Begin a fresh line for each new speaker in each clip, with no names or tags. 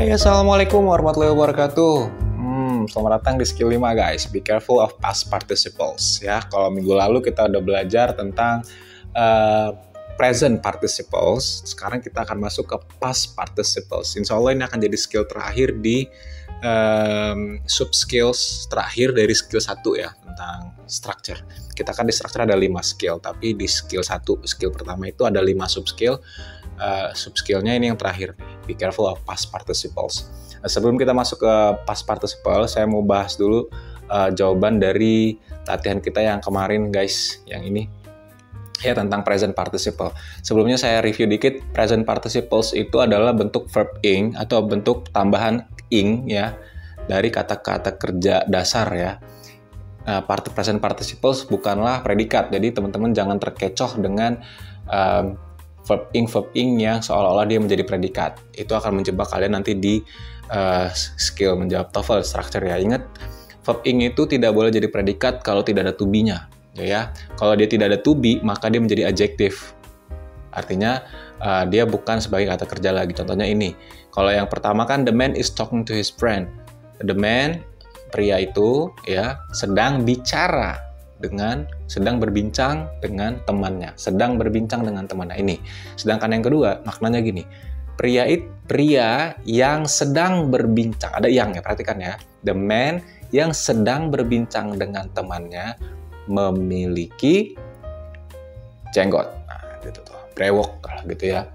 Hai, assalamualaikum warahmatullahi wabarakatuh. Selamat datang di skill 5 guys. Be careful of past participles ya. Kalau minggu lalu kita udah belajar tentang present participles, sekarang kita akan masuk ke past participles. Insya Allah ini akan jadi skill terakhir di sub skills terakhir dari skill 1 ya, tentang structure. Kita kan di structure ada 5 skill, tapi di skill 1, skill pertama itu ada 5 sub skill. Sub skillnya ini yang terakhir. Be careful of past participles. Sebelum kita masuk ke past participle, saya mau bahas dulu jawaban dari latihan kita yang kemarin guys, yang ini ya, tentang present participle. Sebelumnya saya review dikit. Present participles itu adalah bentuk verb ing atau bentuk tambahan ing ya dari kata-kata kerja dasar ya. Present participles bukanlah predikat, jadi teman-teman jangan terkecoh dengan verb ing yang seolah-olah dia menjadi predikat. Itu akan menjebak kalian nanti di skill menjawab TOEFL structure ya. Ingat, verb ing itu tidak boleh jadi predikat kalau tidak ada to be-nya ya. Kalau dia tidak ada to be, maka dia menjadi adjektif. Artinya dia bukan sebagai kata kerja lagi. Contohnya ini. Kalau yang pertama kan the man is talking to his friend. The man, pria itu ya, sedang berbincang dengan temannya. Sedang berbincang dengan temannya ini. Sedangkan yang kedua, maknanya gini. Pria yang sedang berbincang. Ada yang ya, perhatikan ya. The man yang sedang berbincang dengan temannya memiliki jenggot. Nah, gitu tuh. Brewok gitu ya.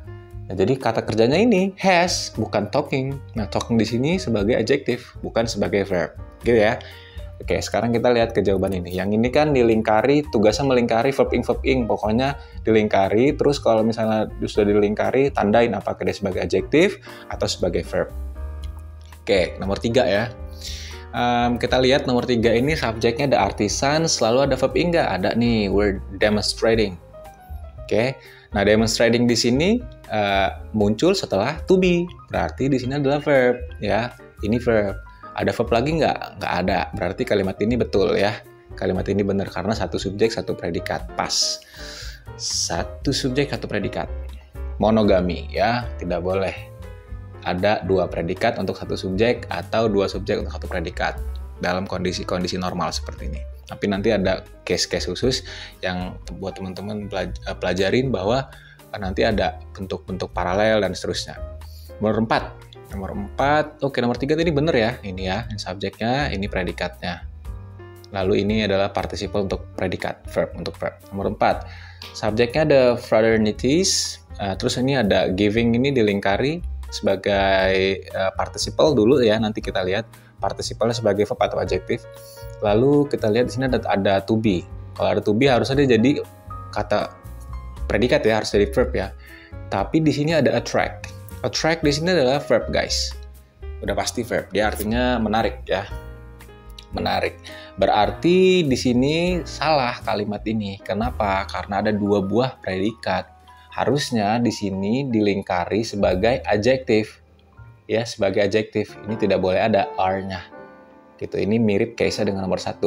Nah, jadi kata kerjanya ini has, bukan talking. Nah, talking di sini sebagai adjektif, bukan sebagai verb. Gitu ya. Oke, sekarang kita lihat ke jawaban ini. Yang ini kan dilingkari, tugasnya melingkari verb ing. Pokoknya dilingkari, terus kalau misalnya sudah dilingkari, tandain apakah dia sebagai adjektif atau sebagai verb. Oke, nomor 3 ya. Kita lihat nomor 3 ini subjeknya ada artisan, selalu ada verb ing nggak? Ada nih, we're demonstrating. Oke, nah demonstrating di sini muncul setelah to be, berarti di sini adalah verb ya. Ini verb. Ada verb lagi nggak? Nggak ada. Berarti kalimat ini betul ya. Kalimat ini benar karena satu subjek, satu predikat. Pas. Satu subjek, satu predikat. Monogami ya. Tidak boleh ada 2 predikat untuk satu subjek atau 2 subjek untuk satu predikat dalam kondisi-kondisi normal seperti ini. Tapi nanti ada case-case khusus yang buat teman-teman pelajarin bahwa nanti ada bentuk-bentuk paralel dan seterusnya. Nomor 4, oke, nomor 3 tadi bener ya, ini ya, ini subjeknya, ini predikatnya. Lalu ini adalah participle untuk predikat, verb untuk verb. Nomor 4, subjeknya ada fraternities, terus ini ada giving, ini dilingkari sebagai participle dulu ya, nanti kita lihat participle sebagai verb atau adjektif. Lalu kita lihat di sini ada to be. Kalau ada to be harusnya dia jadi kata predikat ya, harus jadi verb ya. Tapi di sini ada attract. Attract di sini adalah verb guys. Udah pasti verb. Dia artinya menarik ya. Menarik. Berarti di sini salah kalimat ini. Kenapa? Karena ada 2 buah predikat. Harusnya di sini dilingkari sebagai adjektif. Ya, sebagai adjektif. Ini tidak boleh ada R-nya. Gitu. Ini mirip case-nya dengan nomor 1.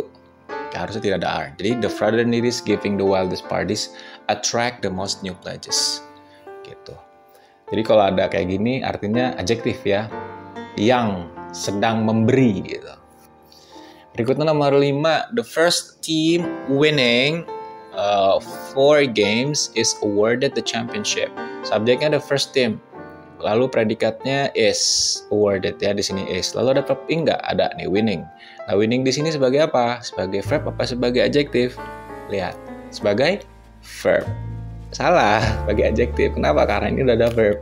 Ya, harusnya tidak ada R. Jadi the fraternities giving the wildest parties attract the most new pledges. Gitu. Jadi kalau ada kayak gini artinya adjektif ya, yang sedang memberi gitu. Berikutnya nomor 5, the first team winning 4 games is awarded the championship. Subjeknya the first team, lalu predikatnya is, awarded ya, di sini is. Lalu ada verb ing nggak? Ada nih, winning. Nah, winning di sini sebagai apa? Sebagai verb apa sebagai adjektif? Lihat, sebagai verb. Salah, bagi adjektif. Kenapa? Karena ini udah ada verb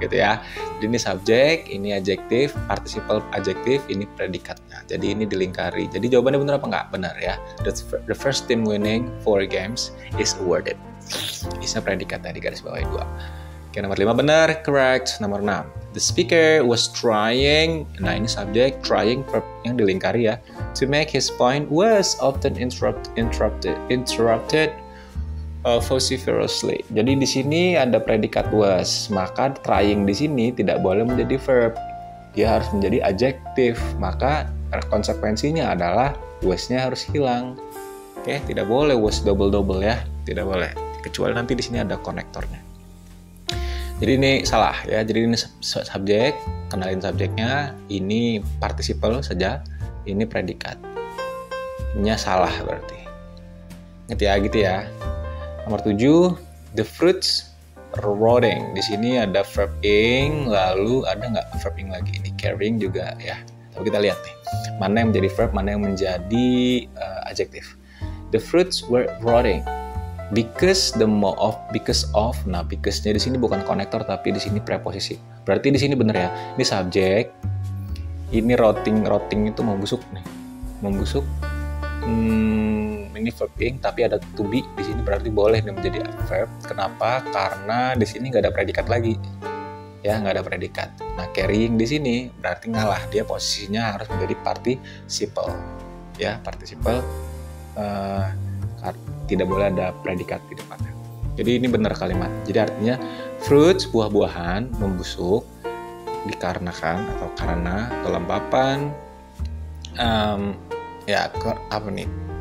gitu ya. Jadi ini subjek, ini adjektif, participle adjektif, ini predikatnya. Jadi ini dilingkari. Jadi jawabannya benar apa enggak? Benar ya. The first team winning 4 games is awarded. Isnya predikatnya di garis bawah 2. Oke, nomor 5 benar, correct. Nomor 6, the speaker was trying. Nah, ini subjek, trying, verb yang dilingkari ya. To make his point was often interrupted vociferously. Jadi di sini ada predikat was, maka trying di sini tidak boleh menjadi verb. Dia harus menjadi adjektif. Maka konsekuensinya adalah was-nya harus hilang. Oke, tidak boleh was double ya, tidak boleh. Kecuali nanti di sini ada konektornya. Jadi ini salah ya. Jadi ini subjek, kenalin subjeknya. Ini participle saja. Ini predikat. Nya salah berarti. Ingat ya gitu ya. Nomor 7, the fruits rotting. Di sini ada verb ing, lalu ada nggak verb ing lagi? Ini carrying juga ya. Tapi kita lihat nih, mana yang menjadi verb, mana yang menjadi adjektif. The fruits were rotting because of. Nah, because-nya di sini bukan konektor tapi di sini preposisi. Berarti di sini bener ya. Ini subjek. Ini rotting itu membusuk nih. Membusuk. Ini verb ing tapi ada to be di sini, berarti boleh nih menjadi verb. Kenapa? Karena di sini nggak ada predikat lagi. Ya, nggak ada predikat. Nah, carrying di sini berarti ngalah, dia posisinya harus menjadi participle. Ya, participle tidak boleh ada predikat di depannya. Jadi ini benar kalimat. Jadi artinya fruits, buah-buahan, membusuk dikarenakan atau karena kelembapan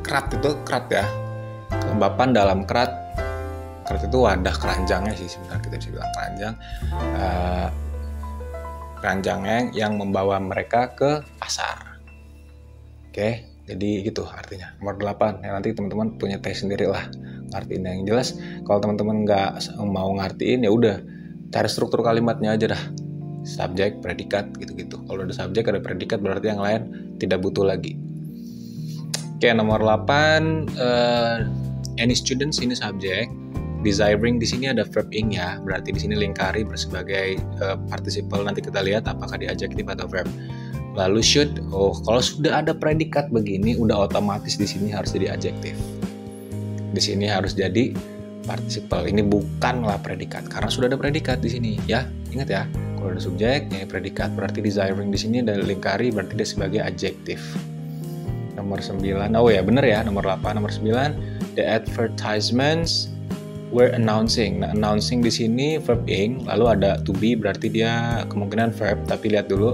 kerat itu kerat ya. Kelembapan dalam kerat itu wadah keranjangnya sih sebenarnya, kita bisa bilang keranjang. Keranjangnya yang membawa mereka ke pasar. Oke, jadi gitu artinya. Nomor 8, ya nanti teman-teman punya tes sendiri lah ngertiin yang jelas. Kalau teman-teman nggak mau ngertiin ya udah cari struktur kalimatnya aja dah. Subjek, predikat gitu-gitu. Kalau ada subjek ada predikat berarti yang lain tidak butuh lagi. Oke, nomor 8, any students ini subjek. Desiring di sini ada verb ing ya, berarti di sini lingkari sebagai participle. Nanti kita lihat apakah dia adjektif atau verb. Lalu should, kalau sudah ada predikat begini, udah otomatis di sini harus jadi adjektif. Di sini harus jadi participle. Ini bukanlah predikat karena sudah ada predikat di sini ya. Ingat ya, kalau ada subjek, ya predikat, berarti desiring di sini ada lingkari, berarti dia sebagai adjektif. Nomor 9, bener ya, nomor 8, nomor 9, the advertisements were announcing. Nah, announcing di sini verb ing, lalu ada to be, berarti dia kemungkinan verb, tapi lihat dulu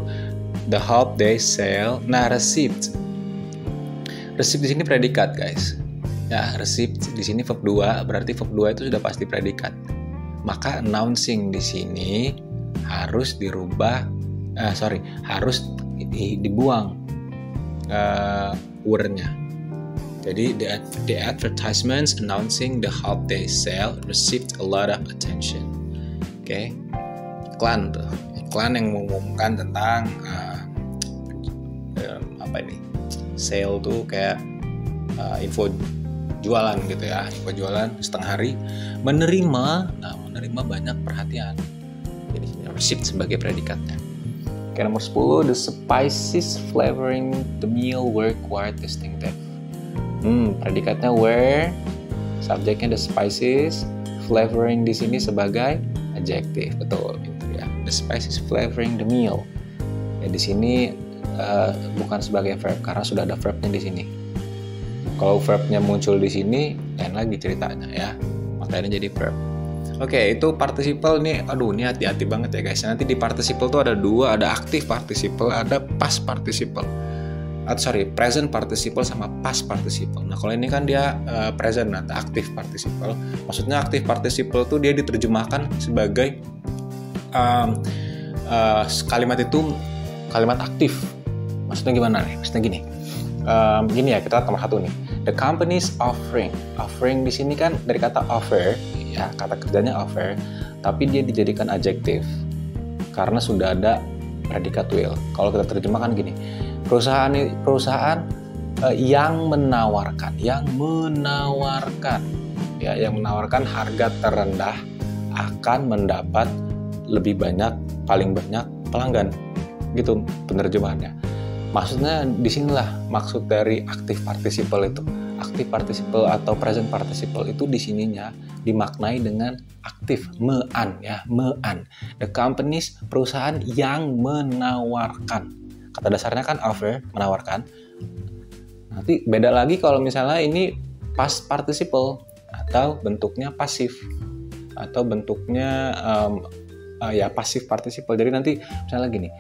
the help they sell. Nah, receipt di sini predikat, guys. Ya, receipt di sini verb 2, berarti verb 2 itu sudah pasti predikat. Maka announcing di sini harus harus dibuang word-nya. Jadi the advertisements announcing the help they sell received a lot of attention. Oke. Iklan tuh. Iklan yang mengumumkan tentang sale tuh kayak info jualan gitu ya. Info jualan setengah hari menerima banyak perhatian. Jadi received sebagai predikatnya. Oke, nomor 10, the spices flavoring the meal were quite distinctive. Predikatnya were, subjeknya the spices, flavoring di sini sebagai adjektif, betul itu ya. The spices flavoring the meal. Ya di sini bukan sebagai verb karena sudah ada verbnya di sini. Kalau verbnya muncul di sini, lain lagi ceritanya ya. Makanya jadi verb. Oke, itu participle nih. Ini hati-hati banget ya guys. Nanti di participle tuh ada dua, ada active participle, ada past participle. Present participle sama past participle. Nah, kalau ini kan dia present atau active participle. Maksudnya active participle tuh dia diterjemahkan sebagai kalimat itu kalimat aktif. Maksudnya gimana nih? Maksudnya gini. Gini ya, kita nomor 1 nih. The company's offering. Offering di sini kan dari kata offer, ya, kata kerjanya offer, tapi dia dijadikan adjektif karena sudah ada predikat will. Kalau kita terjemahkan gini, perusahaan yang menawarkan harga terendah akan mendapat lebih banyak, paling banyak pelanggan. Gitu penerjemahannya. Maksudnya disinilah maksud dari active participle itu. Active participle atau present participle itu di sininya dimaknai dengan aktif, mean. The companies, perusahaan yang menawarkan. Kata dasarnya kan offer, menawarkan. Nanti beda lagi kalau misalnya ini past participle atau bentuknya pasif atau bentuknya passive participle. Jadi nanti misalnya gini,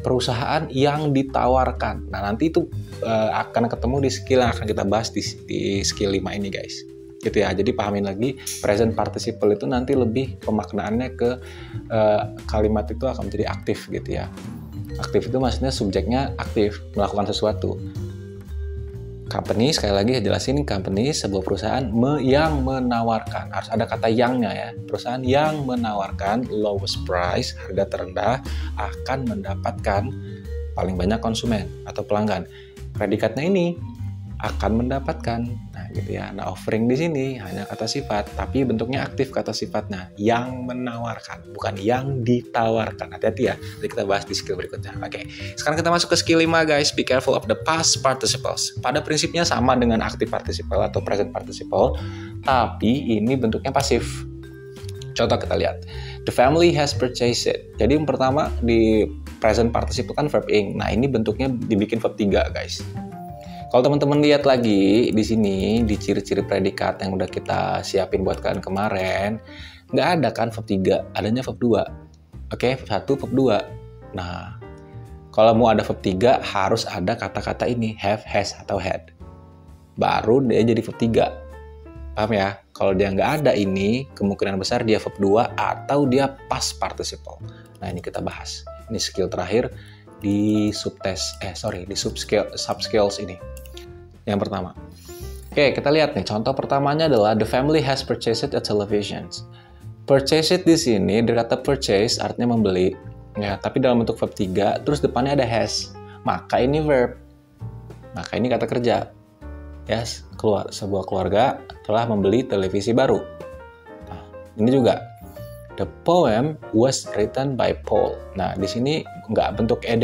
perusahaan yang ditawarkan. Nah, nanti itu akan ketemu di skill yang akan kita bahas di skill 5 ini, guys. gitu ya. Jadi pahamin lagi, present participle itu nanti lebih pemaknaannya ke kalimat itu akan menjadi aktif gitu ya. Aktif itu maksudnya subjeknya aktif melakukan sesuatu. Company, sekali lagi jelasin, company sebuah perusahaan yang menawarkan, harus ada kata yang-nya ya. Perusahaan yang menawarkan lowest price, harga terendah, akan mendapatkan paling banyak konsumen atau pelanggan. Predikatnya ini akan mendapatkan, nah gitu ya. Nah, offering di sini hanya kata sifat, tapi bentuknya aktif kata sifatnya, yang menawarkan, bukan yang ditawarkan. Hati-hati ya, nanti kita bahas di skill berikutnya. Oke, sekarang kita masuk ke skill 5 guys. Be careful of the past participles. Pada prinsipnya sama dengan active participle atau present participle, tapi ini bentuknya pasif. Contoh kita lihat, the family has purchased it. Jadi yang pertama di present participle kan verb ing. Nah, ini bentuknya dibikin verb 3 guys. Kalau teman-teman lihat lagi di sini, di ciri-ciri predikat yang udah kita siapin buat kalian kemarin, nggak ada kan verb 3, adanya verb 2. Oke, verb 1, verb 2. Nah, kalau mau ada verb 3, harus ada kata-kata ini, have, has, atau had. Baru dia jadi verb 3. Paham ya? Kalau dia nggak ada ini, kemungkinan besar dia verb 2 atau dia past participle. Nah, ini kita bahas. Ini skill terakhir di di subskills ini. Yang pertama. Oke, kita lihat nih. Contoh pertamanya adalah the family has purchased a television. Purchased di sini, dari kata purchase artinya membeli, ya, tapi dalam bentuk verb 3, terus depannya ada has. Maka ini verb. Maka ini kata kerja. Yes, sebuah keluarga telah membeli televisi baru. Nah, ini juga. The poem was written by Paul. Nah, di sini nggak bentuk ed,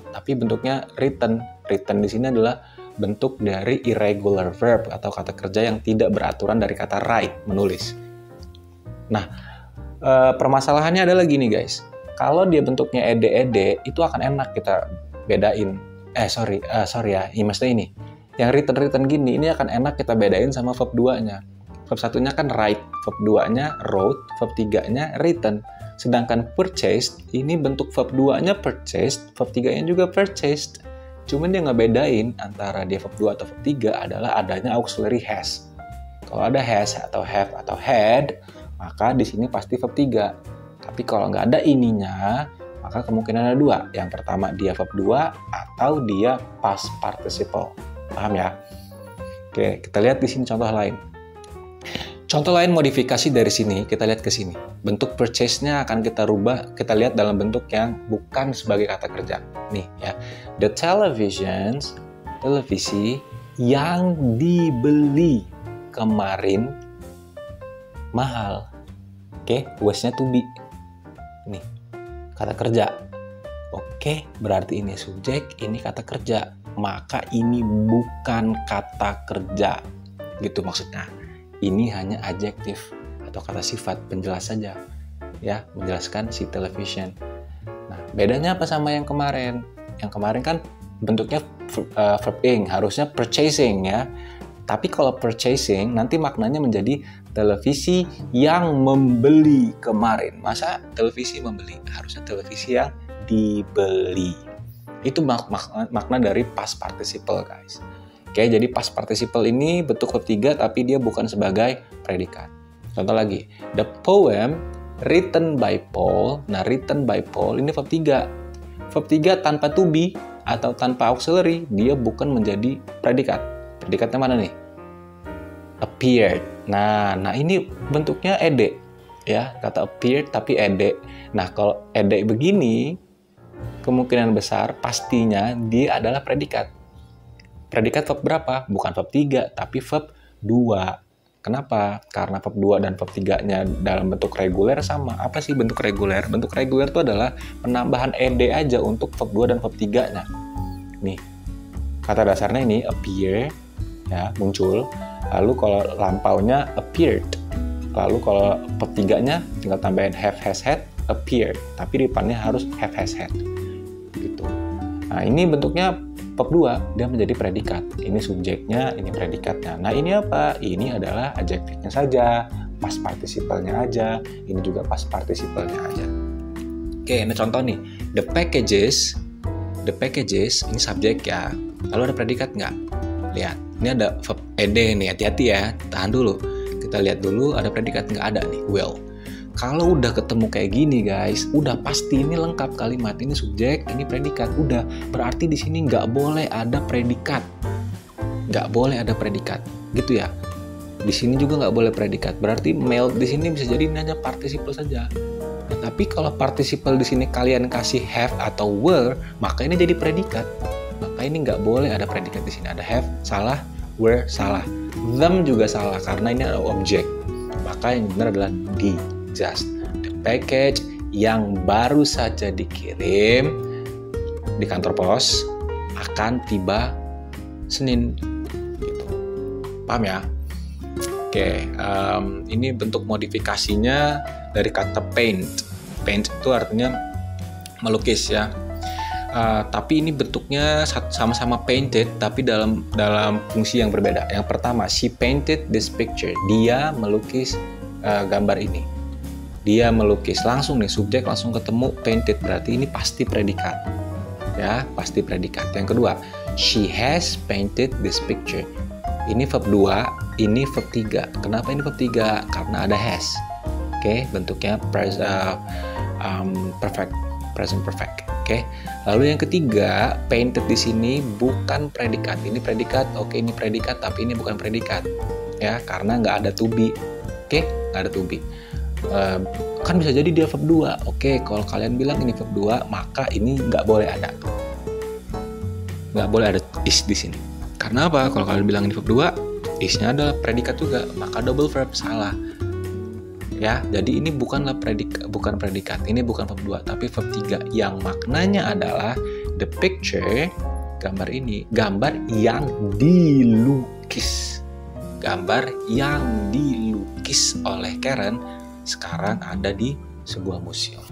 tapi bentuknya written. Written di sini adalah bentuk dari irregular verb atau kata kerja yang tidak beraturan dari kata write, menulis. Nah, permasalahannya adalah gini guys. Kalau dia bentuknya ed, itu akan enak kita bedain. Maksudnya ini. Yang written gini, ini akan enak kita bedain sama verb 2-nya. Verb 1-nya kan write, verb 2-nya wrote, verb 3-nya written. Sedangkan purchased, ini bentuk verb 2-nya purchased, verb 3-nya juga purchased. Cuman dia ngebedain antara dia verb 2 atau verb 3 adalah adanya auxiliary has. Kalau ada has atau have atau had, maka di sini pasti verb 3. Tapi kalau nggak ada ininya, maka kemungkinan ada 2. Yang pertama dia verb 2 atau dia past participle. Paham ya? Oke, kita lihat di sini contoh lain. Contoh lain modifikasi dari sini, kita lihat ke sini. Bentuk purchase-nya akan kita rubah, kita lihat dalam bentuk yang bukan sebagai kata kerja. Nih ya, the televisions, televisi yang dibeli kemarin mahal. Oke, was-nya to be. Nih, kata kerja. Oke, berarti ini subjek, ini kata kerja. Maka ini bukan kata kerja. Gitu maksudnya. Ini hanya adjektif atau kata sifat penjelas saja, ya, menjelaskan si television. Nah, bedanya apa sama yang kemarin? Yang kemarin kan bentuknya verb ing, harusnya purchasing ya. Tapi kalau purchasing nanti maknanya menjadi televisi yang membeli kemarin. Masa televisi membeli? Harusnya televisi yang dibeli. Itu makna dari past participle, guys. Oke, jadi past participle ini bentuk verb 3 tapi dia bukan sebagai predikat. Contoh lagi, the poem written by Paul. Nah, written by Paul ini verb 3. Verb 3 tanpa to be atau tanpa auxiliary, dia bukan menjadi predikat. Predikatnya mana nih? Appeared. Nah ini bentuknya ed. Ya, kata appeared tapi ed. Nah, kalau ed begini, kemungkinan besar pastinya dia adalah predikat. Predikat verb berapa? Bukan verb 3, tapi verb 2. Kenapa? Karena verb 2 dan verb 3-nya dalam bentuk reguler sama. Apa sih bentuk reguler? Bentuk reguler itu adalah penambahan ed aja untuk verb 2 dan verb 3-nya. Nih, kata dasarnya ini appear, ya, muncul. Lalu kalau lampaunya appeared. Lalu kalau verb 3-nya tinggal tambahin have, has, had, appeared. Tapi di depannya harus have, has, had. Gitu. Nah, ini bentuknya verb 2, dia menjadi predikat. Ini subjeknya, ini predikatnya. Nah, ini apa? Ini adalah adjektifnya saja, past participle-nya aja, ini juga past participle-nya aja. Oke, ini contoh nih. The packages, ini subjek ya. Lalu ada predikat nggak? Lihat, Ini ada verb ed nih, hati-hati ya, tahan dulu. Kita lihat dulu ada predikat, nggak ada nih, will. Kalau udah ketemu kayak gini guys, udah pasti ini lengkap kalimat, ini subjek, ini predikat, udah. Berarti di sini nggak boleh ada predikat, nggak boleh ada predikat, gitu ya. Di sini juga nggak boleh predikat. Berarti male di sini bisa jadi ini hanya participle saja. Nah, tapi kalau participle di sini kalian kasih have atau were, maka ini jadi predikat. Maka ini nggak boleh ada predikat di sini. Ada have salah, were salah, them juga salah karena ini ada objek. Maka yang benar adalah the, just. The package yang baru saja dikirim di kantor pos akan tiba Senin. Gitu. Paham ya? Oke, ini bentuk modifikasinya dari kata paint. Paint itu artinya melukis ya. Tapi ini bentuknya sama-sama painted, tapi dalam fungsi yang berbeda. Yang pertama, she painted this picture. Dia melukis gambar ini. Dia melukis, langsung nih subjek langsung ketemu painted, berarti ini pasti predikat. Ya, pasti predikat. Yang kedua, she has painted this picture. Ini verb 2, ini verb 3. Kenapa ini verb 3? Karena ada has. Oke, bentuknya perfect, present perfect. Oke. Lalu yang ketiga, painted di sini bukan predikat. Ini predikat. Oke, ini predikat, tapi ini bukan predikat. Ya, karena nggak ada to be. Oke, nggak ada to be. Kan bisa jadi dia verb 2. Oke, kalau kalian bilang ini verb 2, maka ini nggak boleh ada. Nggak boleh ada is di sini. Karena apa? Kalau kalian bilang ini verb 2, is-nya adalah predikat juga, maka double verb salah. Ya, jadi ini bukan predikat, ini bukan verb 2, tapi verb 3 yang maknanya adalah the picture, gambar ini, gambar yang dilukis. Gambar yang dilukis oleh Karen sekarang ada di sebuah museum.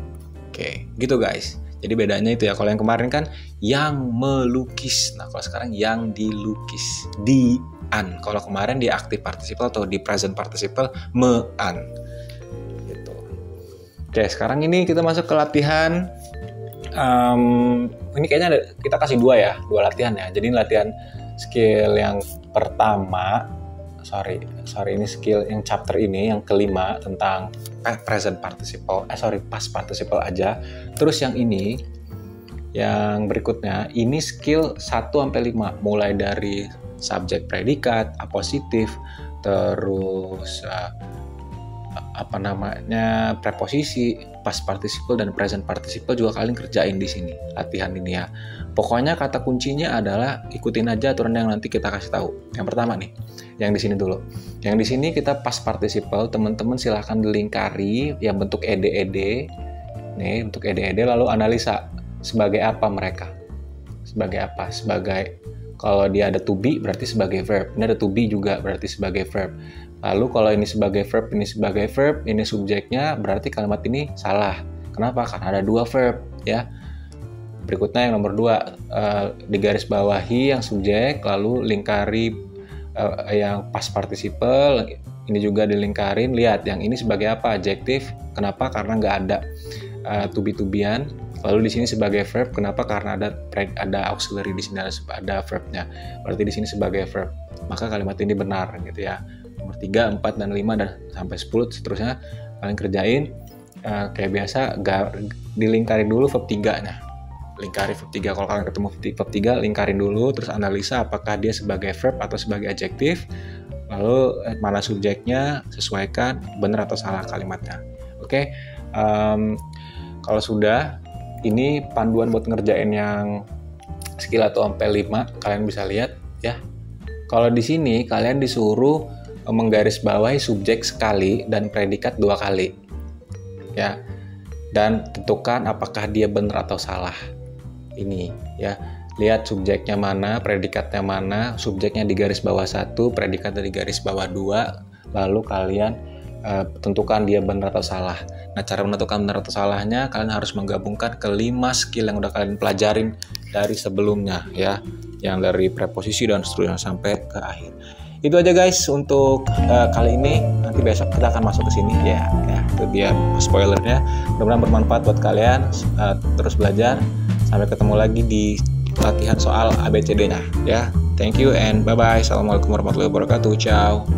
Oke, gitu guys. Jadi bedanya itu ya, kalau yang kemarin kan yang melukis, nah kalau sekarang yang dilukis, di-an. Kalau kemarin di active participle atau di present participle, me-an. Gitu. Oke, sekarang ini kita masuk ke latihan. Ini kayaknya kita kasih dua latihan ya. Jadi latihan skill yang pertama, ini skill yang chapter ini yang kelima tentang present participle, past participle aja. Terus yang ini, yang berikutnya, ini skill 1-5, mulai dari subjek predikat, apositif, terus preposisi, past participle dan present participle juga kalian kerjain di sini latihan ini ya. Pokoknya kata kuncinya adalah ikutin aja aturan yang nanti kita kasih tahu. Yang pertama nih, yang di sini dulu. Yang di sini kita past participle, teman-teman silahkan dilingkari yang bentuk ed. Nih, bentuk ed lalu analisa sebagai apa mereka. Sebagai apa? Sebagai, kalau dia ada to be berarti sebagai verb. Ini ada to be juga berarti sebagai verb. Lalu kalau ini sebagai verb, ini sebagai verb, ini subjeknya, berarti kalimat ini salah. Kenapa? Karena ada dua verb ya. Berikutnya yang nomor 2, digarisbawahi yang subjek, lalu lingkari yang past participle, ini juga dilingkarin. Lihat, yang ini sebagai apa? Adjektif. Kenapa? Karena nggak ada to be-to-bean. Lalu di sini sebagai verb. Kenapa? Karena ada auxiliary di sini, ada verbnya. Berarti di sini sebagai verb. Maka kalimat ini benar gitu ya. Nomor 3, 4, dan 5 dan sampai 10 seterusnya kalian kerjain kayak biasa. Dilingkarin dulu verb 3-nya. Lingkari verb 3. Kalau kalian ketemu verb 3, lingkarin dulu, terus analisa apakah dia sebagai verb atau sebagai adjektif. Lalu mana subjeknya, sesuaikan benar atau salah kalimatnya. Oke. Kalau sudah, ini panduan buat ngerjain yang skill 1-5, kalian bisa lihat ya. Kalau di sini kalian disuruh menggarisbawahi subjek sekali dan predikat 2 kali. Ya. Dan tentukan apakah dia benar atau salah. Ini ya, lihat subjeknya mana, predikatnya mana, subjeknya di garis bawah 1, predikatnya di garis bawah 2, lalu kalian tentukan dia benar atau salah. Nah, cara menentukan benar atau salahnya kalian harus menggabungkan ke 5 skill yang udah kalian pelajarin dari sebelumnya ya, yang dari preposisi dan seterusnya sampai ke akhir. Itu aja guys untuk kali ini. Nanti besok kita akan masuk ke sini ya. Itu dia spoilernya. Mudah-mudahan bermanfaat buat kalian. Terus belajar. Sampai ketemu lagi di latihan soal ABCD-nya ya. Thank you and bye-bye. Assalamualaikum warahmatullahi wabarakatuh. Ciao.